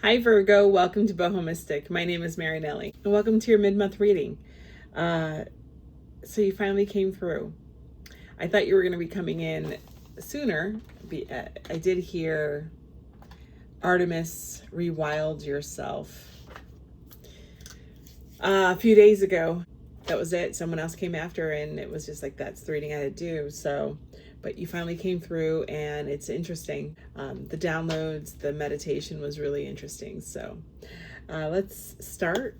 Hi Virgo, welcome to BohoMystic. My name is Mary Nelly, and welcome to your mid-month reading. So you finally came through. I thought you were going to be coming in sooner. I did hear Artemis rewild yourself a few days ago. That was it. Someone else came after, and it was just like, that's the reading I had to do. So, but you finally came through, and it's interesting. The downloads, the meditation was really interesting. So let's start.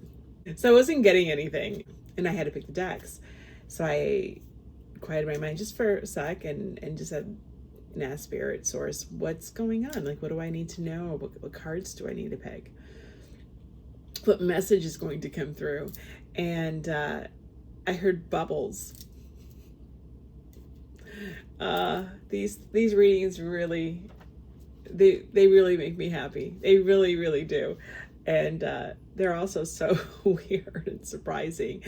So I wasn't getting anything, and I had to pick the decks. So I quieted my mind just for a sec and just said, ask Spirit Source, what's going on? Like, what do I need to know? What cards do I need to pick? What message is going to come through? And I heard bubbles. These readings really, they really make me happy. They really, really do. And they're also so weird and surprising.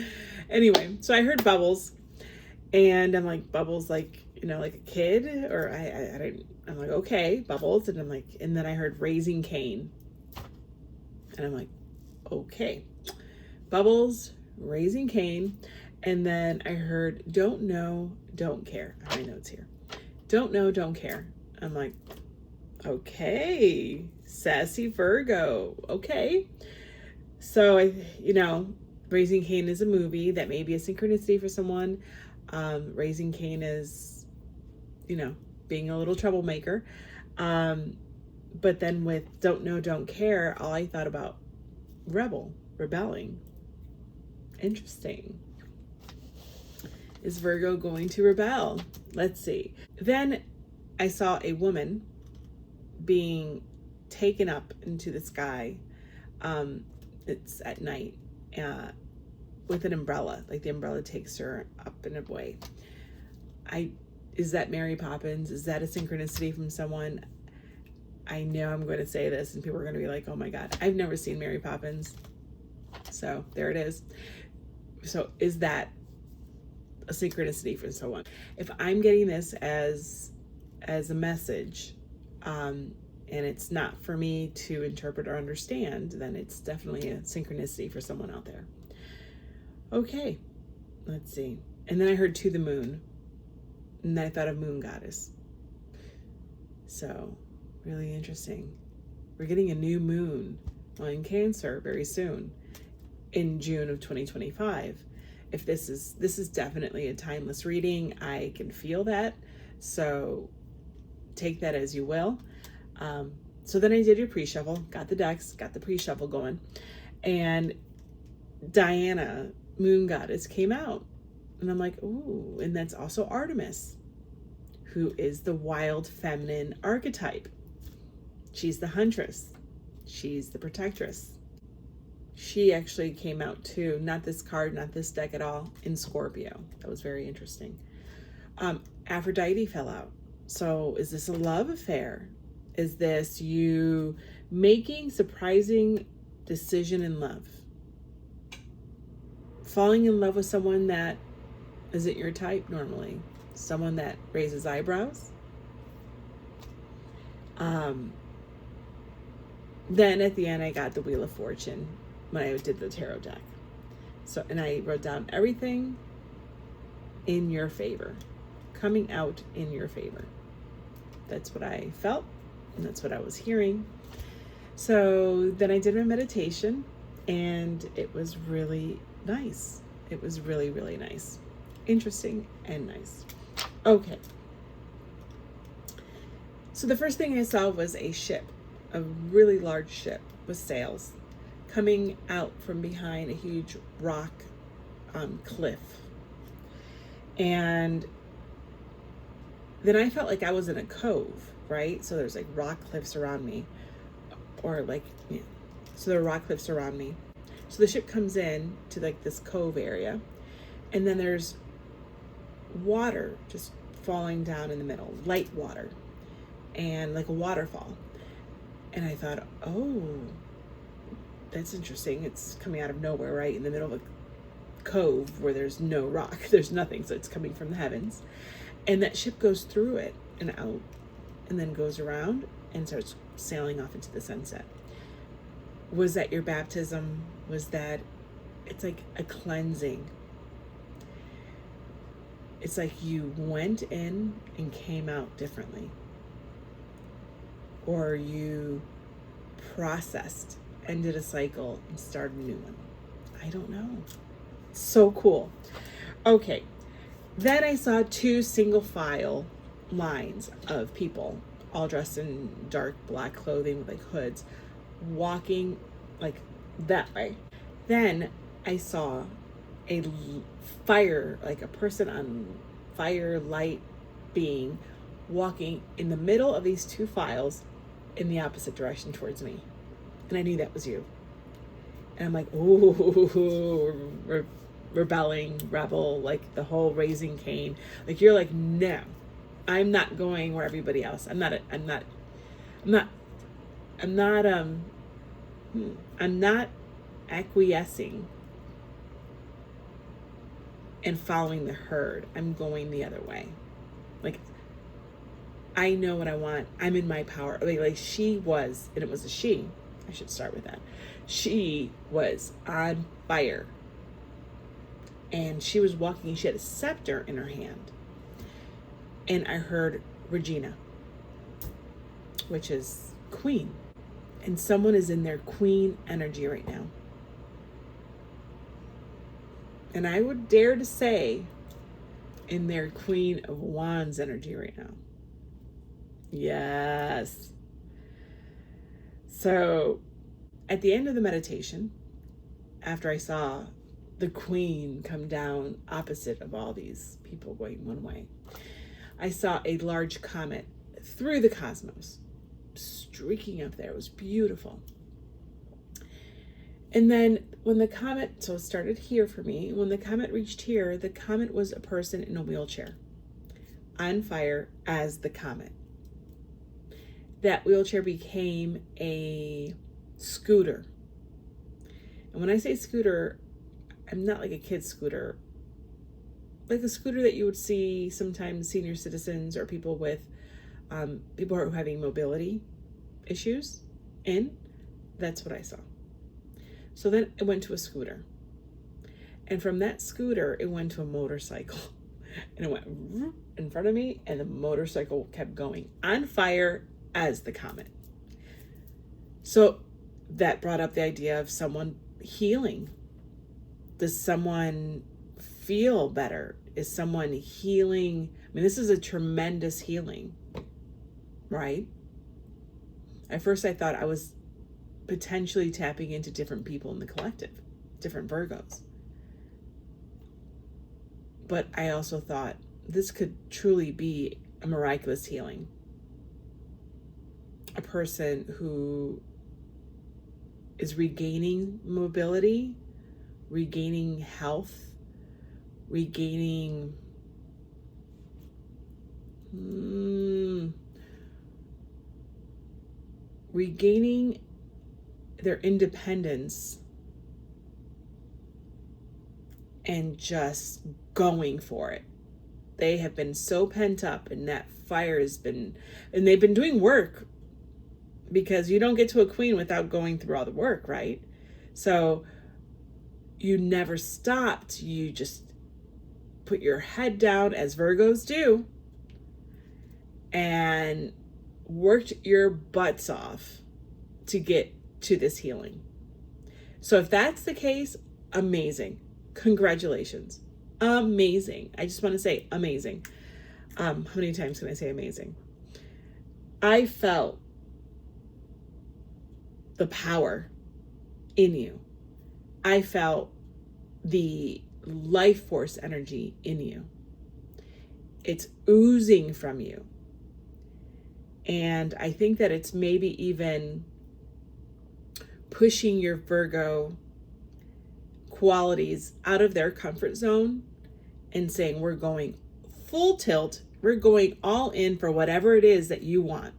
Anyway, so I heard bubbles, and I'm like, bubbles, like, like a kid, or I'm like, okay, bubbles. And I'm like, and then I heard raising Cain, and I'm like, okay, bubbles, raising Cain. And then I heard don't know, don't care. I have my notes here. Don't know, don't care. I'm like, okay, sassy Virgo. Okay. So Raising Cain is a movie that may be a synchronicity for someone. Raising Cain is, being a little troublemaker. But then with don't know, don't care, all I thought about rebelling. Interesting. Is Virgo going to rebel? Let's see. Then I saw a woman being taken up into the sky. It's at night with an umbrella. Like the umbrella takes her up and away. Is that Mary Poppins? Is that a synchronicity from someone? I know I'm going to say this and people are going to be like, oh my God, I've never seen Mary Poppins. So there it is. So is that a synchronicity for someone? If I'm getting this as a message, and it's not for me to interpret or understand, then it's definitely a synchronicity for someone out there. Okay, let's see. And then I heard to the moon, and then I thought of moon goddess. So really interesting. We're getting a new moon on Cancer very soon in June of 2025. If this is definitely a timeless reading, I can feel that. So take that as you will. So then I did your pre-shuffle, got the decks, got the pre-shuffle going, and Diana, moon goddess, came out. And I'm like, ooh, and that's also Artemis, who is the wild feminine archetype. She's the huntress. She's the protectress. She actually came out too, not this card, not this deck at all, in Scorpio. That was very interesting. Aphrodite fell out. So is this a love affair? Is this you making surprising decision in love? Falling in love with someone that isn't your type normally? Someone that raises eyebrows? Then at the end, I got the Wheel of Fortune when I did the tarot deck. So, and I wrote down everything in your favor, coming out in your favor. That's what I felt, and that's what I was hearing. So then I did my meditation, and it was really nice. It was really, really nice. Interesting and nice. Okay. So the first thing I saw was a ship, a really large ship with sails, coming out from behind a huge rock cliff. And then I felt like I was in a cove, right? So there's like rock cliffs around me, so there are rock cliffs around me. So the ship comes in to like this cove area, and then there's water just falling down in the middle, light water, and like a waterfall. And I thought, oh, that's interesting. It's coming out of nowhere, right? In the middle of a cove where there's no rock, there's nothing. So it's coming from the heavens. And that ship goes through it and out, and then goes around and starts sailing off into the sunset. was that your baptism was that it's like a cleansing. It's like you went in and came out differently. Or you processed, ended a cycle, and started a new one. I don't know. So cool. Okay. Then I saw 2 single file lines of people all dressed in dark black clothing with like hoods walking like that way. Then I saw a fire, like a person on fire light being walking in the middle of these 2 files in the opposite direction towards me. And I knew that was you. And I'm like, ooh, rebel, like the whole raising Cain. Like you're like, no, I'm not going where everybody else. I'm not acquiescing and following the herd. I'm going the other way. Like, I know what I want. I'm in my power. Like she was, and it was a she. I should start with that. She was on fire. And she was walking. She had a scepter in her hand. And I heard Regina, which is queen. And someone is in their queen energy right now. And I would dare to say in their Queen of Wands energy right now. Yes. So at the end of the meditation, after I saw the queen come down opposite of all these people going one way, I saw a large comet through the cosmos, streaking up there. It was beautiful. And then when the comet, so it started here for me, when the comet reached here, the comet was a person in a wheelchair, on fire as the comet. That wheelchair became a scooter. And when I say scooter, I'm not like a kid's scooter, like a scooter that you would see sometimes senior citizens or people with, people who are having mobility issues in. That's what I saw. So then it went to a scooter. And from that scooter, it went to a motorcycle. And it went in front of me, and the motorcycle kept going on fire as the comet. So that brought up the idea of someone healing. Does someone feel better? Is someone healing? I mean, this is a tremendous healing, right? At first I thought I was potentially tapping into different people in the collective, different Virgos. But I also thought this could truly be a miraculous healing. A person who is regaining mobility, regaining health, regaining their independence and just going for it. They have been so pent up, and that fire has been, and they've been doing work, because you don't get to a queen without going through all the work, right? So you never stopped. You just put your head down, as Virgos do, and worked your butts off to get to this healing. So if that's the case, amazing. Congratulations. Amazing. I just want to say amazing. How many times can I say amazing? I felt the power in you. I felt the life force energy in you. It's oozing from you. And I think that it's maybe even pushing your Virgo qualities out of their comfort zone and saying, we're going full tilt. We're going all in for whatever it is that you want.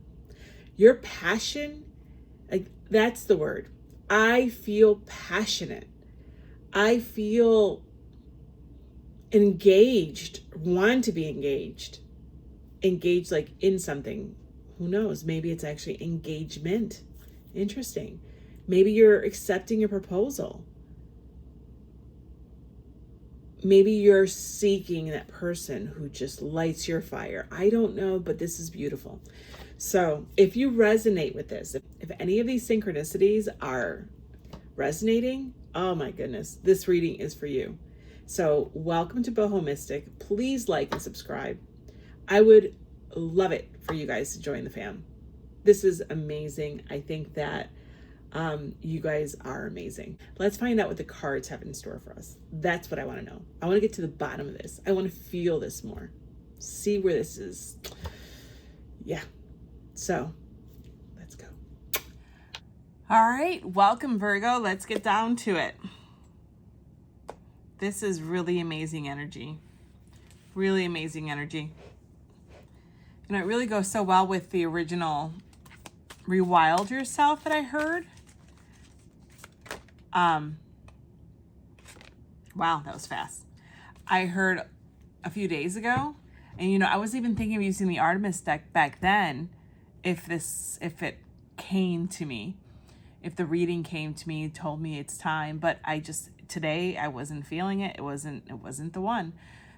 Your passion, like, that's the word. I feel passionate. I feel engaged, want to be engaged like in something. Who knows? Maybe it's actually engagement. Interesting. Maybe you're accepting a proposal. Maybe you're seeking that person who just lights your fire. I don't know, but this is beautiful. So if you resonate with this, if any of these synchronicities are resonating, oh my goodness, this reading is for you. So welcome to BohoMystic. Please like and subscribe. I would love it for you guys to join the fam. This is amazing. I think that you guys are amazing. Let's find out what the cards have in store for us. That's what I want to know. I want to get to the bottom of this. I want to feel this more. See where this is. Yeah. So let's go. All right. Welcome, Virgo. Let's get down to it. This is really amazing energy. Really amazing energy. And it really goes so well with the original Rewild Yourself that I heard. Wow, that was fast. I heard a few days ago, and you know, I was even thinking of using the Artemis deck back then if it came to me, if the reading came to me, told me it's time, but today I wasn't feeling it. It wasn't the one.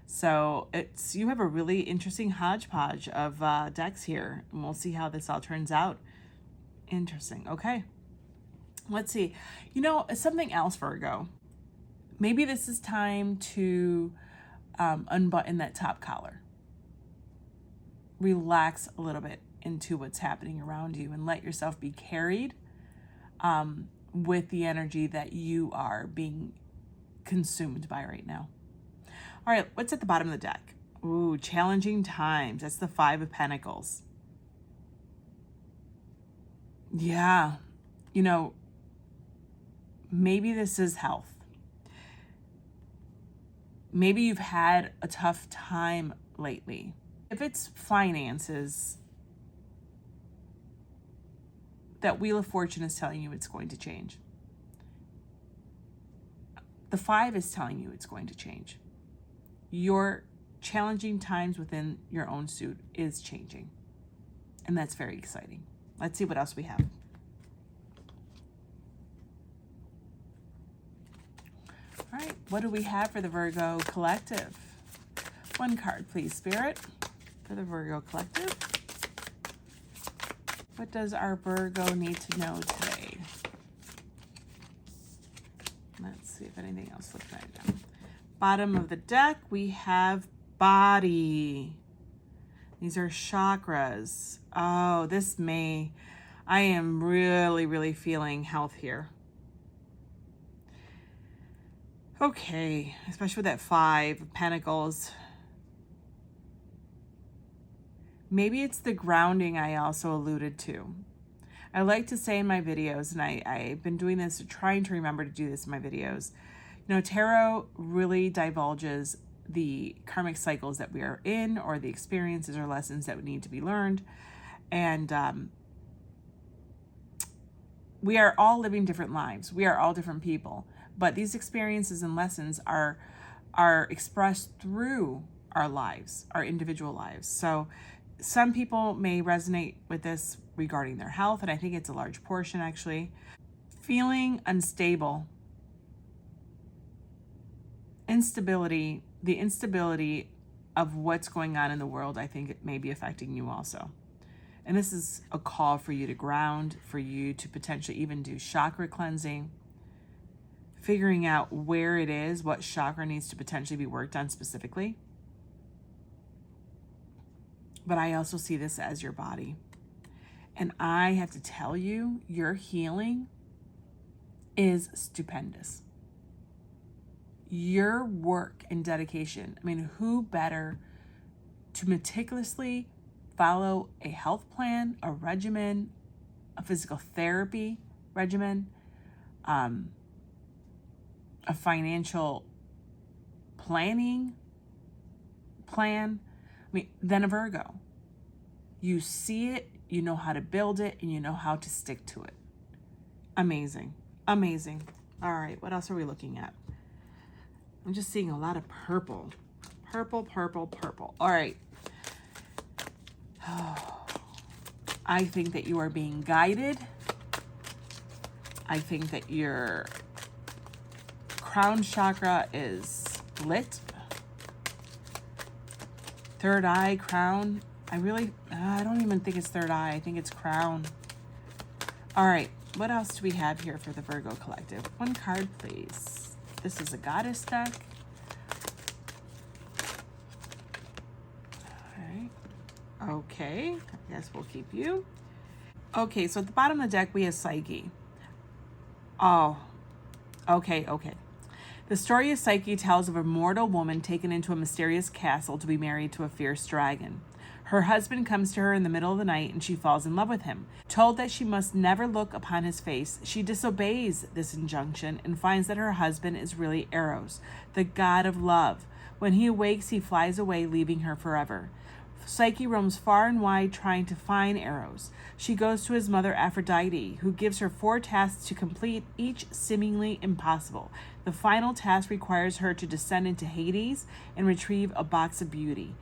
So you have a really interesting hodgepodge of decks here, and we'll see how this all turns out. Interesting. Okay. Let's see. You know, something else, Virgo. Maybe this is time to unbutton that top collar. Relax a little bit into what's happening around you and let yourself be carried with the energy that you are being consumed by right now. All right, what's at the bottom of the deck? Ooh, challenging times. That's the Five of Pentacles. Yeah, you know, maybe this is health. Maybe you've had a tough time lately. If it's finances, that Wheel of Fortune is telling you it's going to change. The Five is telling you it's going to change. Your challenging times within your own suit is changing. And that's very exciting. Let's see what else we have. All right, what do we have for the Virgo Collective? One card, please, Spirit, for the Virgo Collective. What does our Virgo need to know today? Let's see if anything else looks right. Bottom of the deck, we have body. These are chakras. Oh, I am really, really feeling health here. Okay, especially with that Five of Pentacles. Maybe it's the grounding I also alluded to. I like to say in my videos, and I've been doing this, trying to remember to do this in my videos, you know, tarot really divulges the karmic cycles that we are in, or the experiences or lessons that would need to be learned. And we are all living different lives. We are all different people. But these experiences and lessons are expressed through our lives, our individual lives. So some people may resonate with this regarding their health, and I think it's a large portion actually. Feeling unstable, instability, the instability of what's going on in the world, I think it may be affecting you also. And this is a call for you to ground, for you to potentially even do chakra cleansing, figuring out where it is, what chakra needs to potentially be worked on specifically. But I also see this as your body. And I have to tell you, your healing is stupendous. Your work and dedication, I mean, who better to meticulously follow a health plan, a regimen, a physical therapy regimen, a financial planning plan, I mean, than a Virgo. You see it, you know how to build it, and you know how to stick to it. Amazing. Amazing. All right, what else are we looking at? I'm just seeing a lot of purple. Purple, purple, purple. All right. I think that you are being guided. I think that your crown chakra is lit. Third eye, crown. I don't even think it's third eye. I think it's crown. All right, what else do we have here for the Virgo collective? One card, please. This is a goddess deck. All right. Okay, I guess we'll keep you. Okay, so at the bottom of the deck, we have Psyche. Oh, okay. The story of Psyche tells of a mortal woman taken into a mysterious castle to be married to a fierce dragon. Her husband comes to her in the middle of the night and she falls in love with him. Told that she must never look upon his face, she disobeys this injunction and finds that her husband is really Eros, the god of love. When he awakes, he flies away, leaving her forever. Psyche roams far and wide trying to find Eros. She goes to his mother Aphrodite, who gives her 4 tasks to complete, each seemingly impossible. The final task requires her to descend into Hades and retrieve a box of beauty.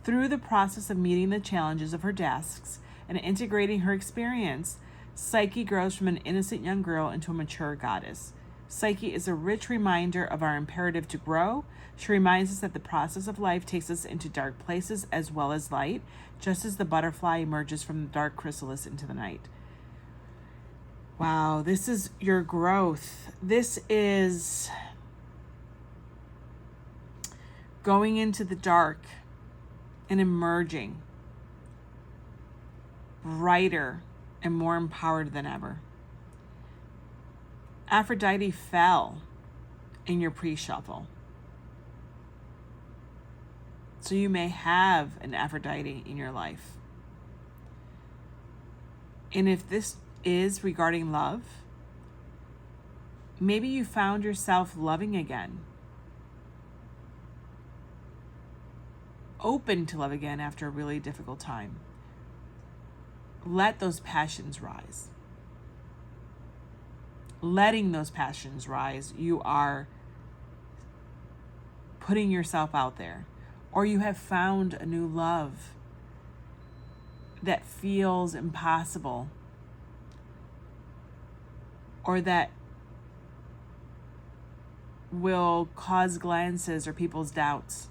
Through the process of meeting the challenges of her tasks and integrating her experience, Psyche grows from an innocent young girl into a mature goddess. Psyche is a rich reminder of our imperative to grow. She reminds us that the process of life takes us into dark places as well as light, just as the butterfly emerges from the dark chrysalis into the night. Wow, this is your growth. This is going into the dark and emerging brighter and more empowered than ever. Aphrodite fell in your pre-shuffle. So you may have an Aphrodite in your life. And if this is regarding love, maybe you found yourself loving again. Open to love again after a really difficult time. Let those passions rise. Letting those passions rise, you are putting yourself out there. Or you have found a new love that feels impossible. Or that will cause glances or people's doubts.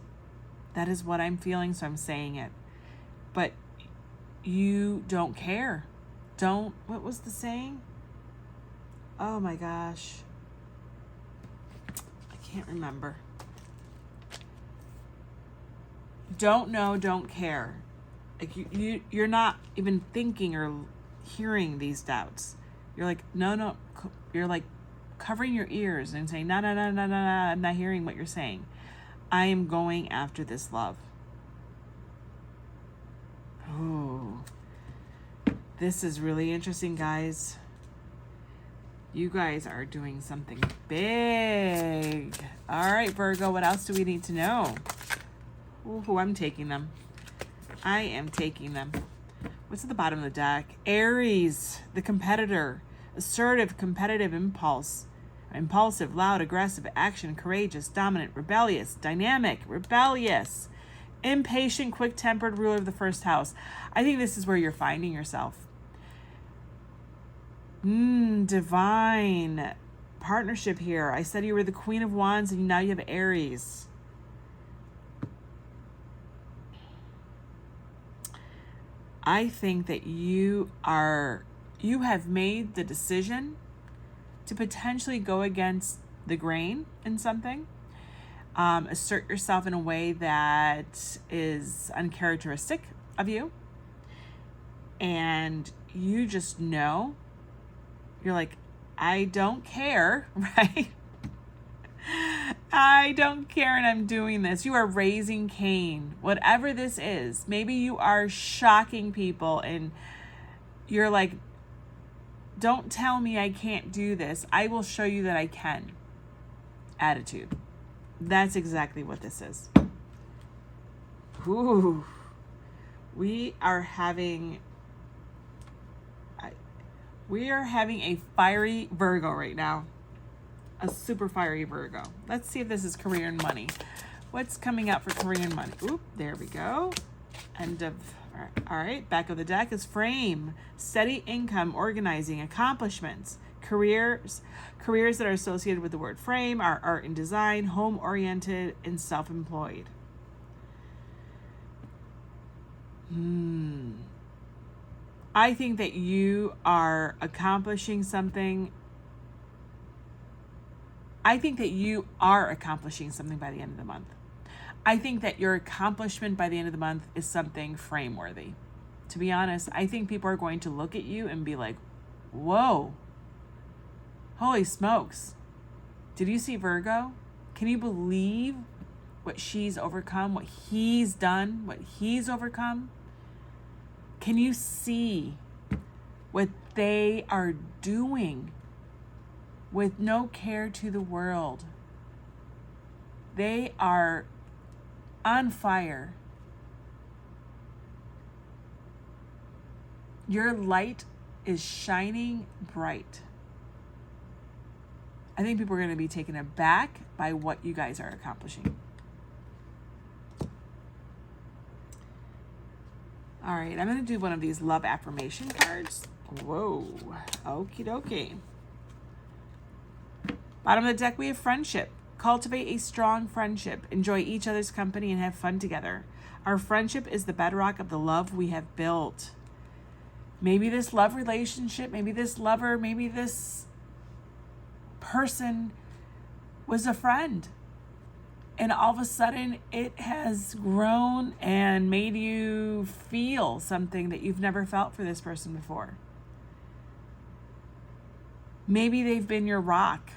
That is what I'm feeling, so I'm saying it. But you don't care. What was the saying? Oh my gosh. I can't remember. Don't know, don't care. Like you're not even thinking or hearing these doubts. You're like, no. You're like covering your ears and saying, no, I'm not hearing what you're saying. I am going after this love. Oh, this is really interesting, guys. You guys are doing something big. All right, Virgo, what else do we need to know? Ooh, I'm taking them. I am taking them. What's at the bottom of the deck? Aries, the competitor. Assertive, competitive impulse. Impulsive, loud, aggressive, action, courageous, dominant, rebellious, dynamic, rebellious, impatient, quick-tempered, ruler of the first house. I think this is where you're finding yourself. Divine partnership here. I said you were the Queen of Wands and now you have Aries. I think that you have made the decision to potentially go against the grain in something, assert yourself in a way that is uncharacteristic of you, and you just know, you're like, I don't care, right? I don't care, and I'm doing this. You are raising Cain. Whatever this is, maybe you are shocking people, and you're like, don't tell me I can't do this. I will show you that I can. Attitude. That's exactly what this is. Ooh. We are having a fiery Virgo right now. A super fiery Virgo. Let's see if this is career and money. What's coming up for career and money? Oop, there we go. End of... All right, back of the deck is frame, steady income, organizing, accomplishments, Careers that are associated with the word frame are art and design, home-oriented, and self-employed. I think that you are accomplishing something. I think that you are accomplishing something by the end of the month. I think that your accomplishment by the end of the month is something frame-worthy. To be honest, I think people are going to look at you and be like, whoa, holy smokes. Did you see Virgo? Can you believe what she's overcome, what he's done, what he's overcome? Can you see what they are doing with no care to the world? They are on fire. Your light is shining bright. I think people are going to be taken aback by what you guys are accomplishing. All right, I'm going to do one of these love affirmation cards. Whoa, okie dokie. Bottom of the deck, we have friendship. Cultivate a strong friendship. Enjoy each other's company and have fun together. Our friendship is the bedrock of the love we have built. Maybe this love relationship, maybe this lover, maybe this person was a friend. And all of a sudden it has grown and made you feel something that you've never felt for this person before. Maybe they've been your rock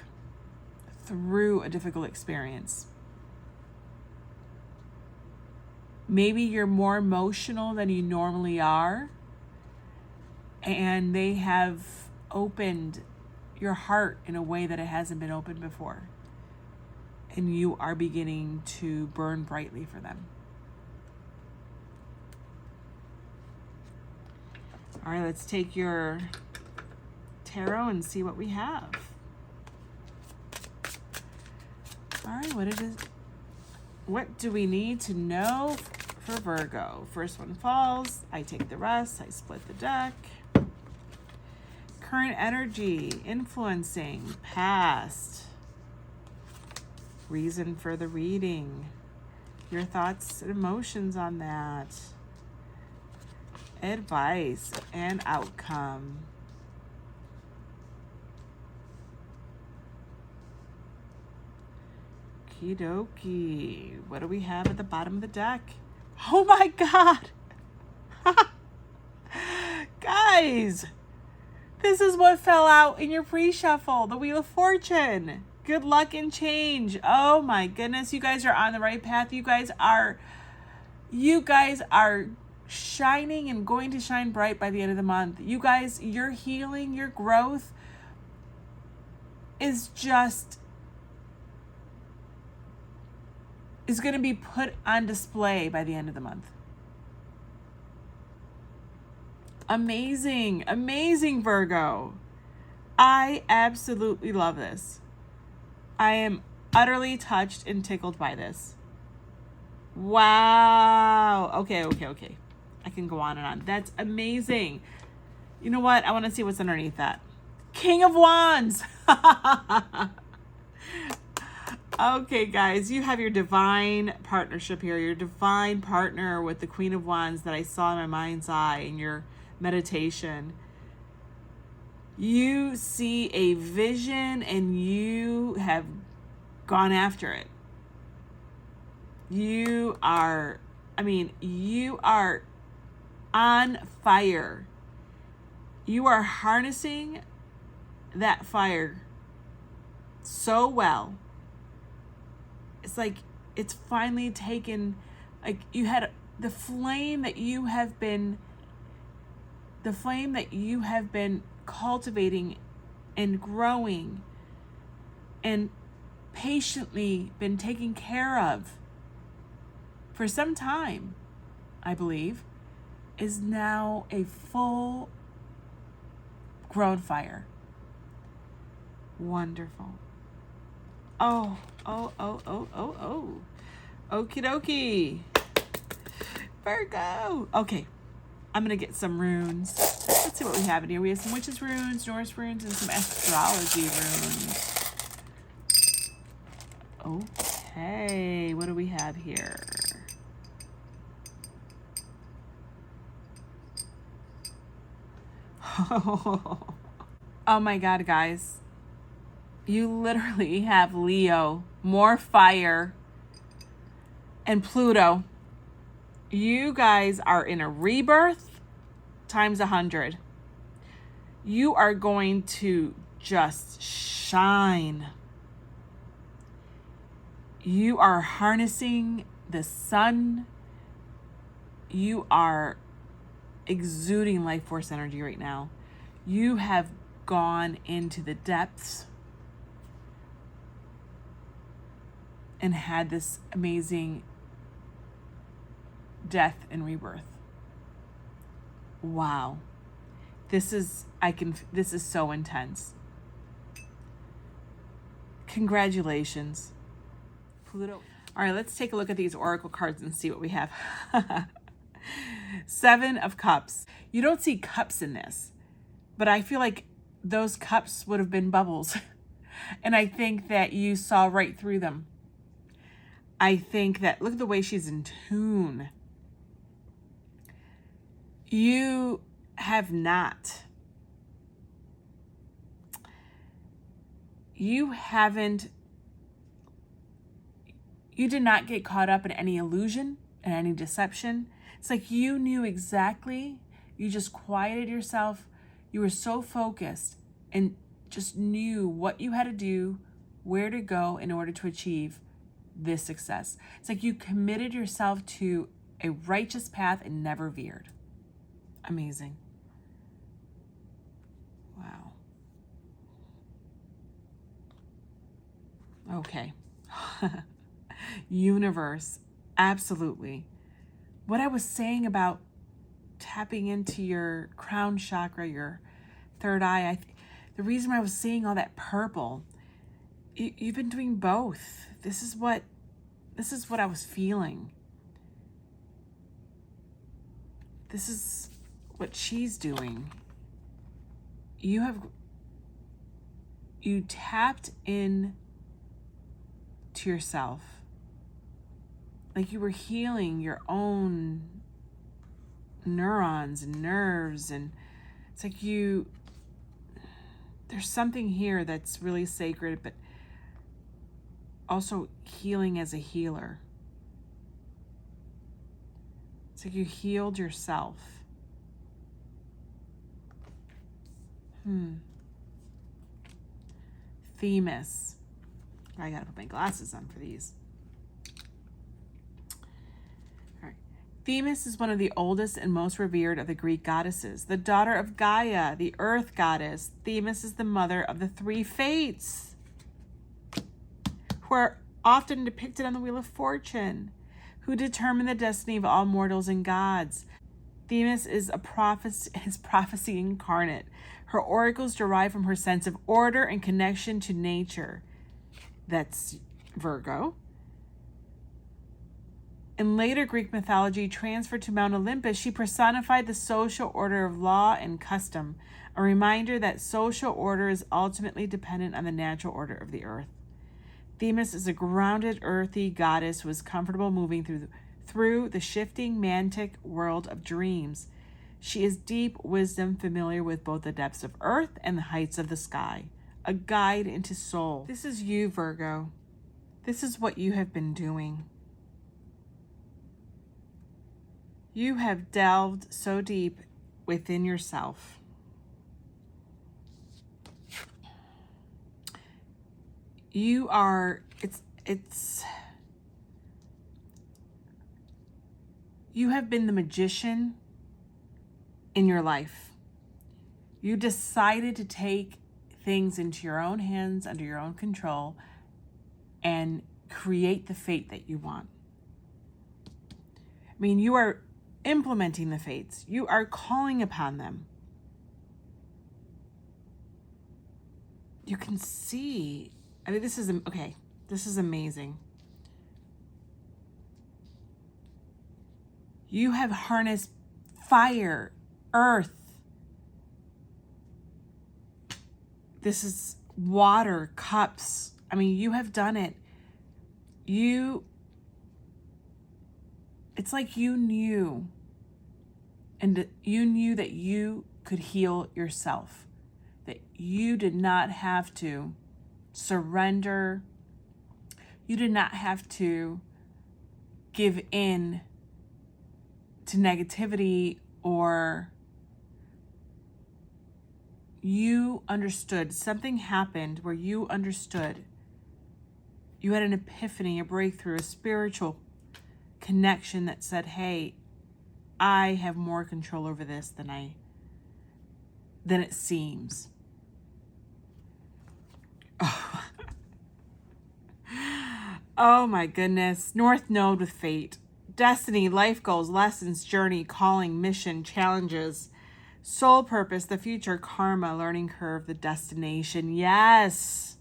through a difficult experience. Maybe you're more emotional than you normally are, and they have opened your heart in a way that it hasn't been opened before. And you are beginning to burn brightly for them. All right, let's take your tarot and see what we have. All right, what do we need to know for Virgo? First one falls, I take the rest, I split the deck. Current energy, influencing, past. Reason for the reading. Your thoughts and emotions on that. Advice and outcome. Okie dokie. What do we have at the bottom of the deck? Oh my God. Guys, this is what fell out in your pre-shuffle. The Wheel of Fortune. Good luck and change. Oh my goodness. You guys are on the right path. You guys are shining and going to shine bright by the end of the month. You guys, your healing, your growth is going to be put on display by the end of the month. Amazing, amazing, Virgo. I absolutely love this. I am utterly touched and tickled by this. Wow. Okay. I can go on and on. That's amazing. You know what? I want to see what's underneath that. King of Wands. Okay, guys, you have your divine partnership here, your divine partner with the Queen of Wands that I saw in my mind's eye in your meditation. You see a vision and you have gone after it. You are on fire. You are harnessing that fire so well. It's like it's finally taken, like you had the flame that you have been cultivating and growing and patiently been taken care of for some time, I believe, is now a full grown fire. Wonderful. Oh. Okie dokie. Virgo. Okay. I'm going to get some runes. Let's see what we have in here. We have some witches runes, Norse runes, and some astrology runes. Okay, what do we have here? Oh my God, guys. You literally have Leo, more fire, and Pluto. You guys are in a rebirth times 100. You are going to just shine. You are harnessing the sun. You are exuding life force energy right now. You have gone into the depths and had this amazing death and rebirth. Wow. This is so intense. Congratulations. Pluto. All right, let's take a look at these oracle cards and see what we have. 7 of Cups. You don't see cups in this, but I feel like those cups would have been bubbles. And I think that you saw right through them. I think that, look at the way she's in tune. You have not. You did not get caught up in any illusion and any deception. It's like you knew exactly, you just quieted yourself. You were so focused and just knew what you had to do, where to go in order to achieve this success. It's like you committed yourself to a righteous path and never veered. Amazing. Wow. Okay. Universe. Absolutely. What I was saying about tapping into your crown chakra, your third eye, the reason why I was seeing all that purple, you've been doing both. This is what I was feeling. This is what she's doing. You tapped in to yourself. Like you were healing your own neurons and nerves, and it's like there's something here that's really sacred, but also healing as a healer. It's like you healed yourself. Themis. I gotta put my glasses on for these. All right. Themis is one of the oldest and most revered of the Greek goddesses. The daughter of Gaia, the earth goddess, Themis is the mother of the 3 fates, who are often depicted on the Wheel of Fortune, who determine the destiny of all mortals and gods. Themis is prophecy incarnate. Her oracles derive from her sense of order and connection to nature. That's Virgo. In later Greek mythology, transferred to Mount Olympus, she personified the social order of law and custom, a reminder that social order is ultimately dependent on the natural order of the earth. Themis is a grounded, earthy goddess who is comfortable moving through the shifting, mantic world of dreams. She is deep wisdom, familiar with both the depths of earth and the heights of the sky, a guide into soul. This is you, Virgo. This is what you have been doing. You have delved so deep within yourself. You are, you have been the magician in your life. You decided to take things into your own hands, under your own control, and create the fate that you want. I mean, you are implementing the fates. You are calling upon them. You can see, I mean, this is amazing. You have harnessed fire, earth. This is water, cups. I mean, you have done it. It's like you knew, and you knew that you could heal yourself, that you did not have to surrender. You did not have to give in to negativity, or you understood. Something happened where you understood. You had an epiphany, a breakthrough, a spiritual connection that said, hey, I have more control over this than it seems. Oh. Oh my goodness. North Node with fate. Destiny, life goals, lessons, journey, calling, mission, challenges, soul purpose, the future, karma, learning curve, the destination. Yes.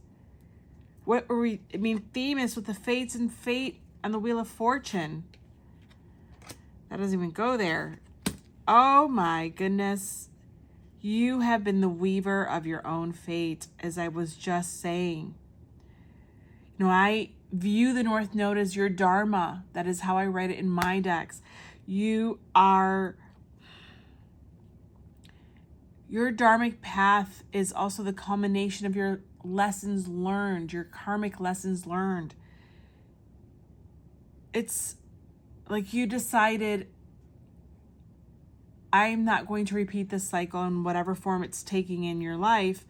What were we? I mean, Themis with the fates and fate on the Wheel of Fortune. That doesn't even go there. Oh my goodness. You have been the weaver of your own fate, as I was just saying. You know, I view the North Node as your dharma. That is how I write it in my decks. Your dharmic path is also the culmination of your lessons learned, your karmic lessons learned. It's like you decided, I'm not going to repeat this cycle in whatever form it's taking in your life,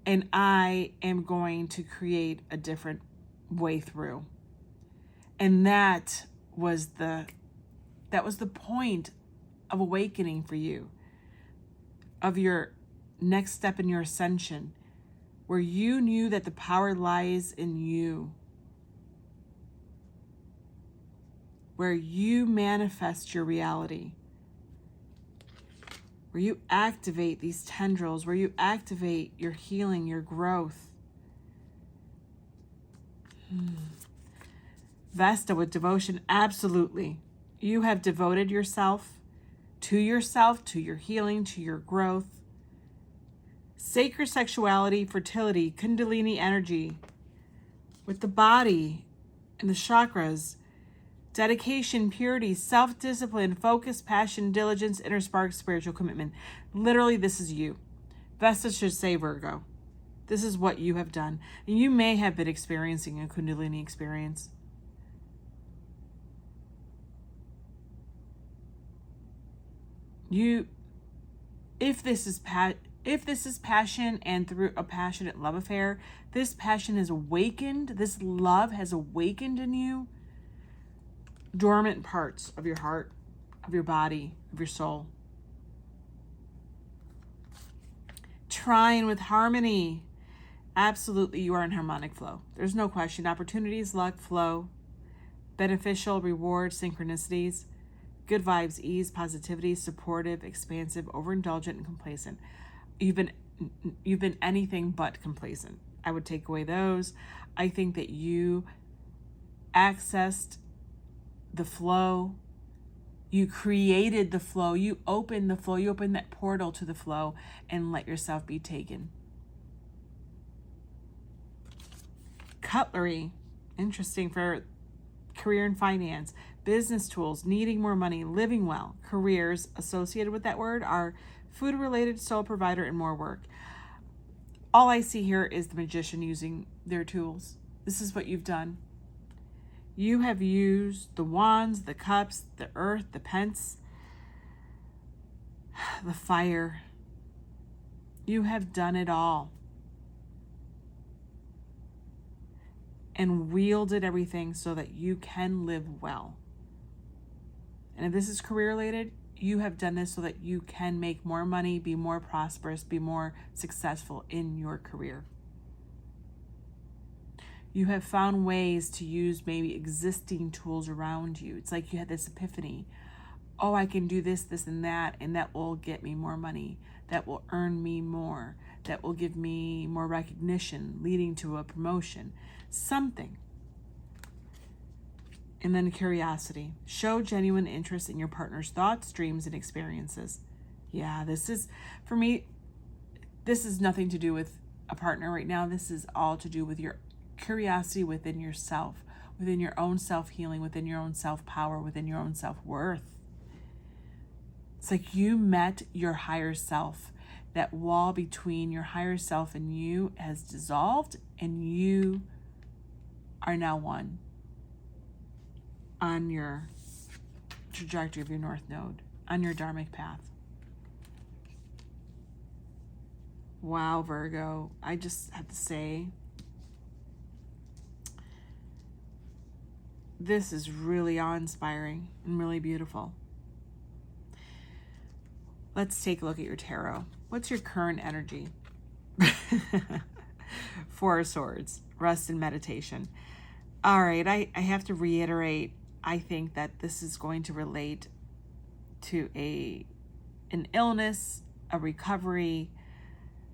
and I am going to create a different way through. And that was the point of awakening for you, of your next step in your ascension, where you knew that the power lies in you, where you manifest your reality, where you activate these tendrils, where you activate your healing, your growth. Vesta with devotion, absolutely. You have devoted yourself, to your healing, to your growth. Sacred sexuality, fertility, kundalini energy with the body and the chakras. Dedication, purity, self-discipline, focus, passion, diligence, inner spark, spiritual commitment. Literally, this is you. Vesta should say Virgo. This is what you have done. And you may have been experiencing a kundalini experience. If this is passion, and through a passionate love affair, this passion has awakened, this love has awakened in you dormant parts of your heart, of your body, of your soul. Trine with harmony. Absolutely, you are in harmonic flow. There's no question. Opportunities, luck, flow, beneficial, reward, synchronicities, good vibes, ease, positivity, supportive, expansive, overindulgent, and complacent. You've been anything but complacent. I would take away those. I think that you accessed the flow. You created the flow. You opened the flow. You opened that portal to the flow and let yourself be taken. Cutlery. Interesting for career and finance. Business tools, needing more money, living well. Careers associated with that word are food-related, sole provider, and more work. All I see here is the magician using their tools. This is what you've done. You have used the wands, the cups, the earth, the pence, the fire. You have done it all. And wielded everything so that you can live well. And if this is career related, you have done this so that you can make more money, be more prosperous, be more successful in your career. You have found ways to use maybe existing tools around you. It's like you had this epiphany. Oh, I can do this, this, and that will get me more money. That will earn me more. That will give me more recognition, leading to a promotion. Something. And then curiosity. Show genuine interest in your partner's thoughts, dreams, and experiences. Yeah, this is, for me, this is nothing to do with a partner right now. This is all to do with your curiosity within yourself, within your own self-healing, within your own self-power, within your own self-worth. It's like you met your higher self. That wall between your higher self and you has dissolved, and you are now one on your trajectory of your North Node, on your dharmic path. Wow, Virgo. I just have to say, this is really awe-inspiring and really beautiful. Let's take a look at your tarot. What's your current energy? Four of Swords, rest and meditation. All right, I have to reiterate, I think that this is going to relate to an illness, a recovery,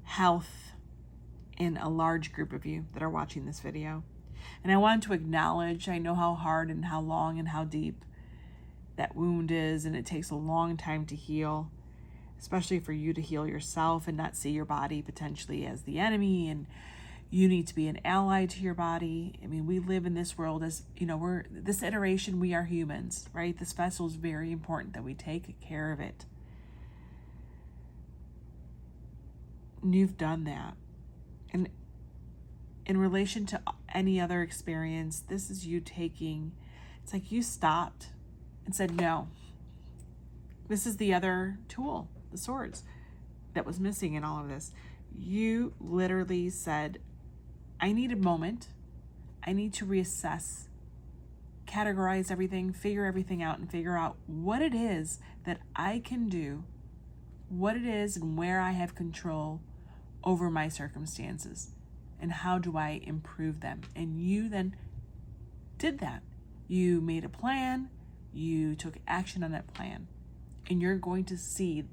health in a large group of you that are watching this video. And I want to acknowledge, I know how hard and how long and how deep that wound is, and it takes a long time to heal, especially for you to heal yourself and not see your body potentially as the enemy, and you need to be an ally to your body. I mean, we live in this world as, we're this iteration, we are humans, right? This vessel is very important that we take care of it. And you've done that. And in relation to any other experience, this is you taking, it's like you stopped and said, no, this is the other tool, the swords, that was missing in all of this. You literally said, I need a moment. I need to reassess, categorize everything, figure everything out, and figure out what it is that I can do, what it is and where I have control over my circumstances, and how do I improve them. And you then did that. You made a plan, you took action on that plan, and you're going to see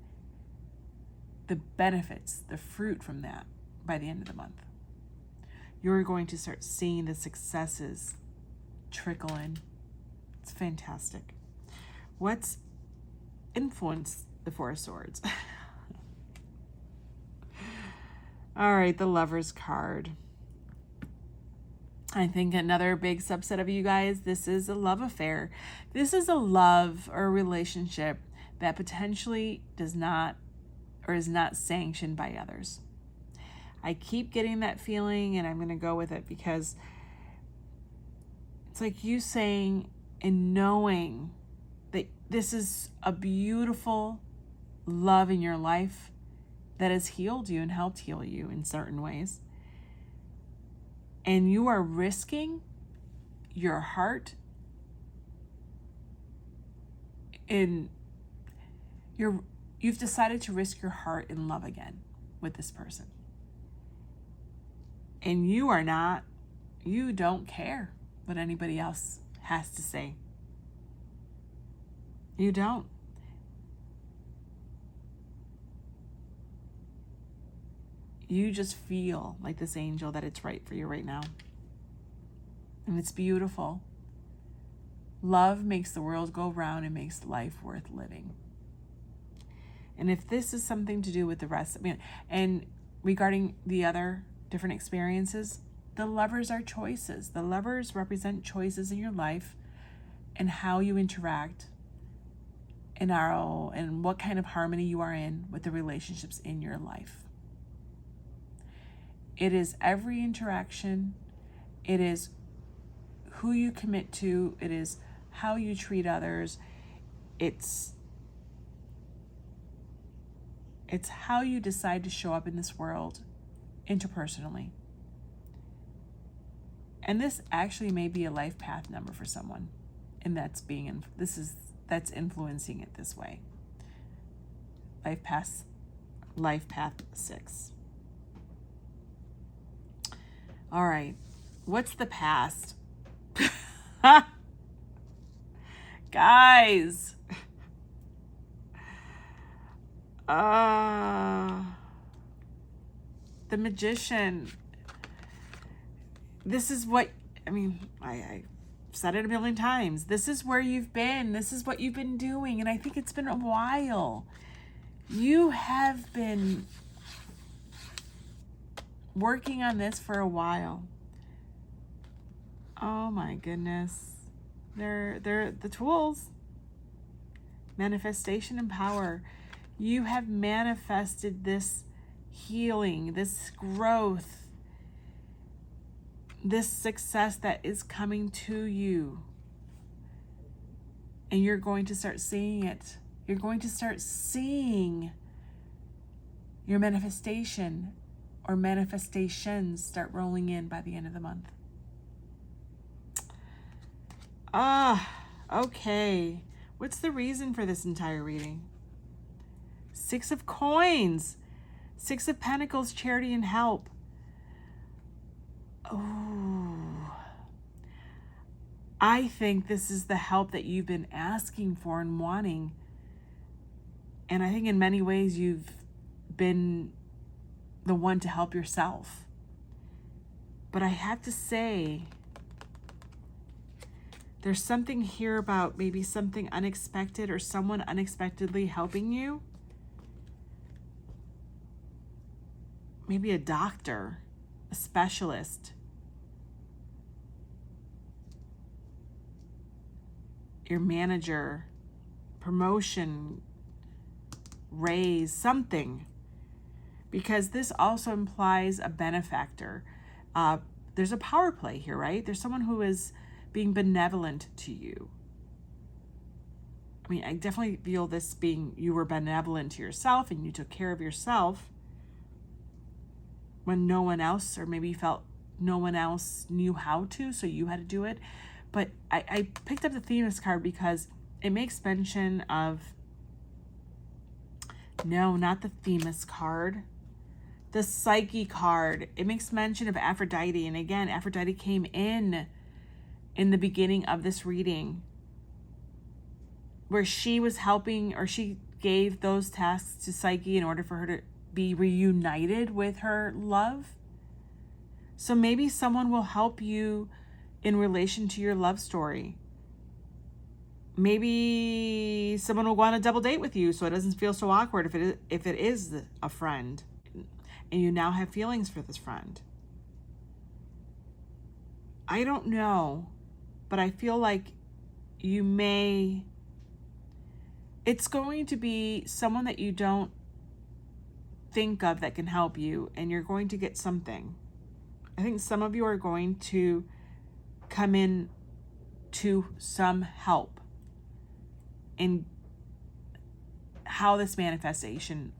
the benefits, the fruit from that by the end of the month. You're going to start seeing the successes trickle in. It's fantastic. What's influenced the Four of Swords? All right, the Lover's card. I think another big subset of you guys, this is a love affair. This is a love or a relationship that potentially does not or is not sanctioned by others. I keep getting that feeling, and I'm going to go with it because it's like you saying and knowing that this is a beautiful love in your life that has healed you and helped heal you in certain ways. And you are risking your heart you've decided to risk your heart in love again with this person. And you don't care what anybody else has to say. You don't. You just feel like this angel that it's right for you right now. And it's beautiful. Love makes the world go round and makes life worth living. And if this is something to do with the rest, and regarding the other different experiences, the lovers are choices. The lovers represent choices in your life and how you interact and what kind of harmony you are in with the relationships in your life. It is every interaction. It is who you commit to. It is how you treat others. It's how you decide to show up in this world interpersonally. And this actually may be a life path number for someone, and that's influencing it this way. Life path 6. All right, what's the past? Guys. The Magician. This is what, I said it a million times. This is where you've been. This is what you've been doing. And I think it's been a while. You have been working on this for a while. Oh my goodness. They're the tools. Manifestation and power. You have manifested this healing, this growth, this success that is coming to you. And you're going to start seeing it. You're going to start seeing your manifestation or manifestations start rolling in by the end of the month. Okay. What's the reason for this entire reading? 6 of Coins, 6 of Pentacles, charity and help. Oh, I think this is the help that you've been asking for and wanting. And I think in many ways you've been the one to help yourself. But I have to say, there's something here about maybe something unexpected or someone unexpectedly helping you. Maybe a doctor, a specialist. Your manager, promotion, raise, something. Because this also implies a benefactor. There's a power play here, right? There's someone who is being benevolent to you. I mean, I definitely feel this being, you were benevolent to yourself and you took care of yourself when no one else, or maybe you felt no one else knew how to, so you had to do it. But I picked up the Themis card because it makes mention of, no, not the Themis card, the Psyche card. It makes mention of Aphrodite. And again, Aphrodite came in the beginning of this reading, where she was helping, or she gave those tasks to Psyche in order for her to be reunited with her love. So maybe someone will help you in relation to your love story. Maybe someone will want to double date with you so it doesn't feel so awkward if it is a friend and you now have feelings for this friend. I don't know, but I feel like it's going to be someone that you don't think of that can help you, and you're going to get something. I think some of you are going to come in to some help in how this manifestation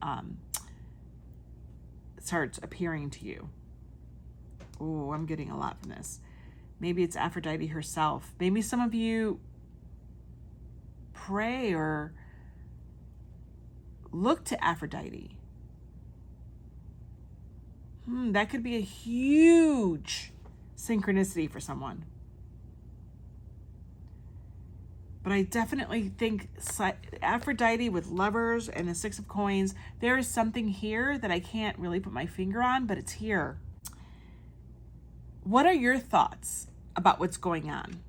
starts appearing to you. Oh, I'm getting a lot from this. Maybe it's Aphrodite herself. Maybe some of you pray or look to Aphrodite. That could be a huge synchronicity for someone. But I definitely think Aphrodite with Lovers and the 6 of Coins, there is something here that I can't really put my finger on, but it's here. What are your thoughts about what's going on?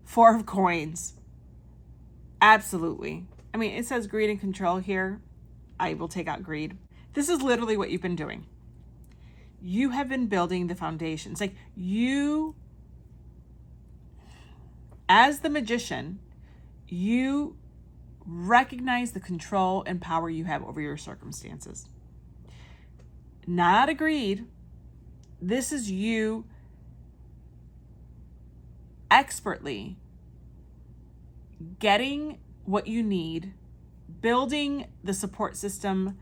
4 of Coins. Absolutely. I mean, it says greed and control here. I will take out greed. This is literally what you've been doing. You have been building the foundations. Like you, as the magician, you recognize the control and power you have over your circumstances. Not out of greed. This is you expertly getting what you need, building the support system,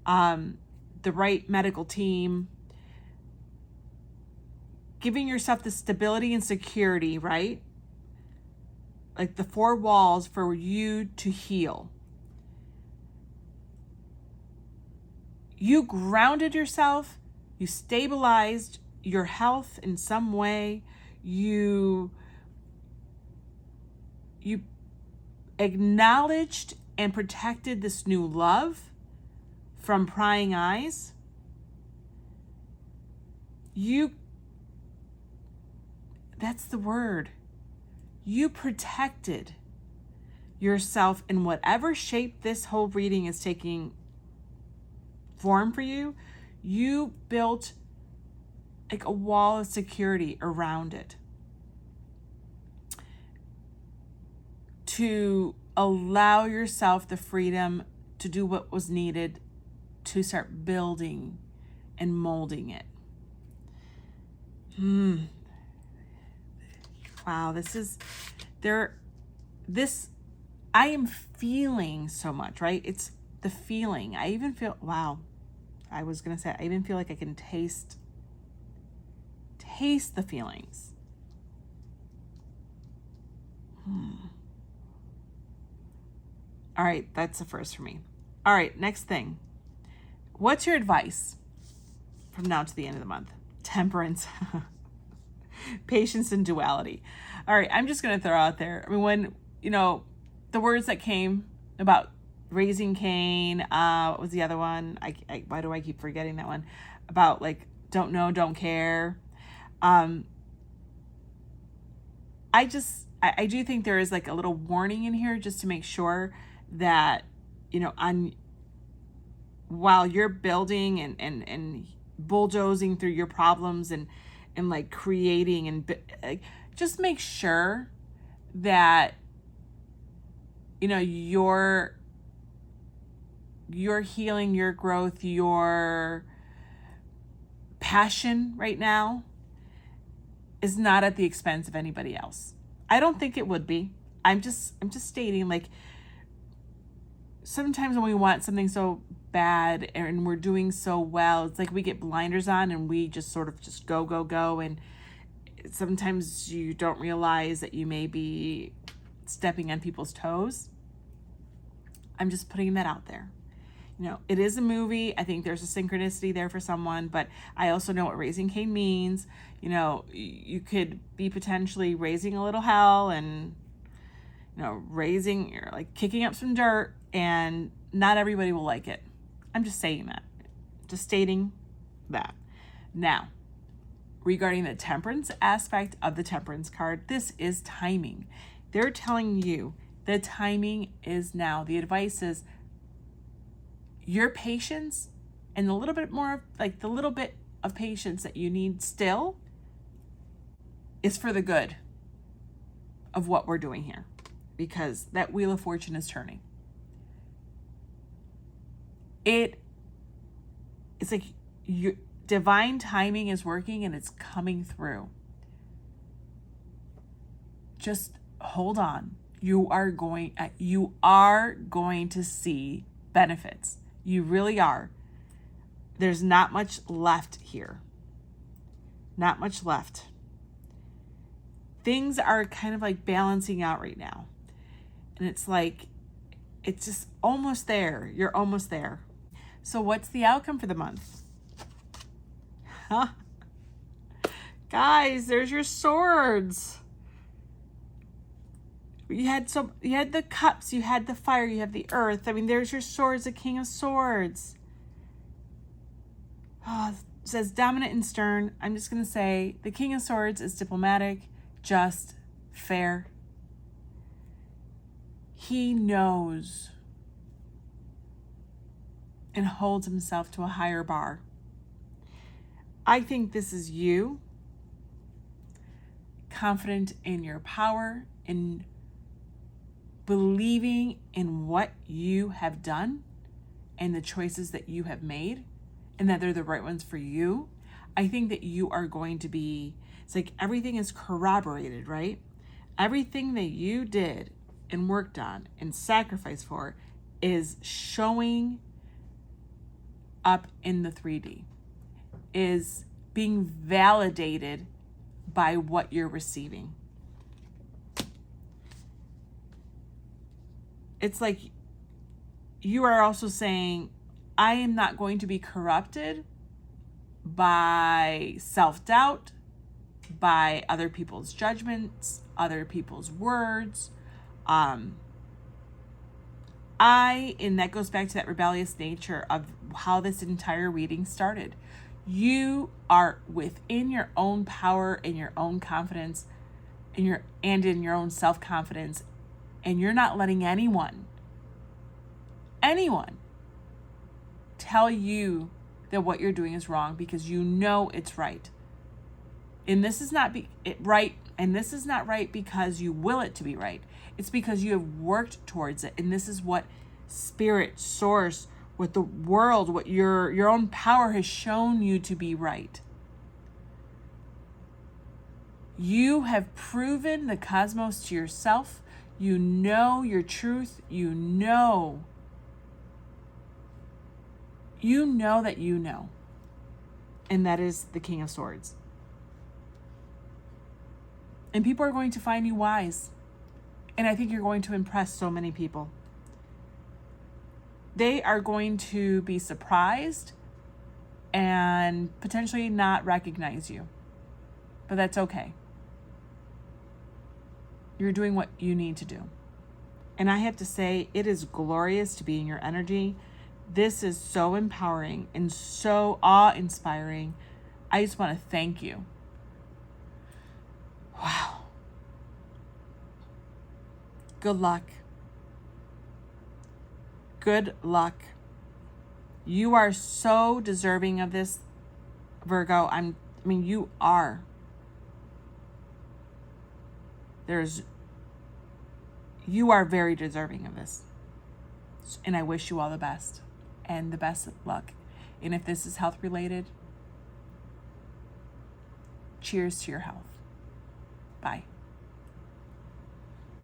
the right medical team, giving yourself the stability and security, right? Like the 4 walls for you to heal. You grounded yourself, you stabilized your health in some way, you acknowledged and protected this new love from prying eyes. That's the word. You protected yourself in whatever shape this whole reading is taking form for you. You built like a wall of security around it to allow yourself the freedom to do what was needed to start building and molding it. Wow, I am feeling so much, right? It's the feeling. I even feel, wow, I was going to say, I even feel like I can taste the feelings. All right, that's the first for me. All right, next thing. What's your advice from now to the end of the month? Temperance, patience, and duality. All right, I'm just going to throw out there. I mean, when, the words that came about raising Cain, what was the other one? Why do I keep forgetting that one? About like, don't know, don't care. I do think there is like a little warning in here just to make sure that, while you're building and bulldozing through your problems and like creating and just make sure that, your healing, your growth, your passion right now is not at the expense of anybody else. I don't think it would be. I'm just stating, like, sometimes when we want something so bad and we're doing so well, it's like we get blinders on and we just sort of just go. And sometimes you don't realize that you may be stepping on people's toes. I'm just putting that out there. It is a movie. I think there's a synchronicity there for someone, but I also know what raising Cain means. You could be potentially raising a little hell and, you're like kicking up some dirt, and not everybody will like it. I'm just saying that. Just stating that. Now, regarding the temperance aspect of the temperance card, this is timing. They're telling you the timing is now. The advice is your patience and the little bit of patience that you need still is for the good of what we're doing here, because that Wheel of Fortune is turning. It's like your divine timing is working and it's coming through. Just hold on. You are going to see benefits. You really are. There's not much left here. Not much left. Things are kind of like balancing out right now. And it's like, it's just almost there. You're almost there. So what's the outcome for the month? Guys, there's your swords. You had the cups, you had the fire, you have the earth. I mean, there's your swords, the King of Swords. It says dominant and stern. I'm just going to say the King of Swords is diplomatic, just, fair. He knows and holds himself to a higher bar. I think this is you, confident in your power, in believing in what you have done and the choices that you have made and that they're the right ones for you. I think that you are going to be, it's like everything is corroborated, right? Everything that you did and worked on and sacrificed for is showing up in the 3D, is being validated by what you're receiving. It's like you are also saying, I am not going to be corrupted by self-doubt, by other people's judgments, other people's words. And that goes back to that rebellious nature of how this entire reading started. You are within your own power and your own confidence in your own self-confidence, and you're not letting anyone tell you that what you're doing is wrong, because you know it's right. And this is not right, and this is not right because you will it to be right. It's because you have worked towards it, and this is what spirit, source, what the world, what your own power has shown you to be right. You have proven the cosmos to yourself. You know your truth. You know that you know. And that is the King of Swords. And people are going to find you wise. And I think you're going to impress so many people. They are going to be surprised and potentially not recognize you. But that's okay. You're doing what you need to do. And I have to say, it is glorious to be in your energy. This is so empowering and so awe-inspiring. I just want to thank you. Wow. Good luck. Good luck. You are so deserving of this, Virgo. You are. You are very deserving of this. And I wish you all the best and the best of luck. And if this is health related, cheers to your health. Bye.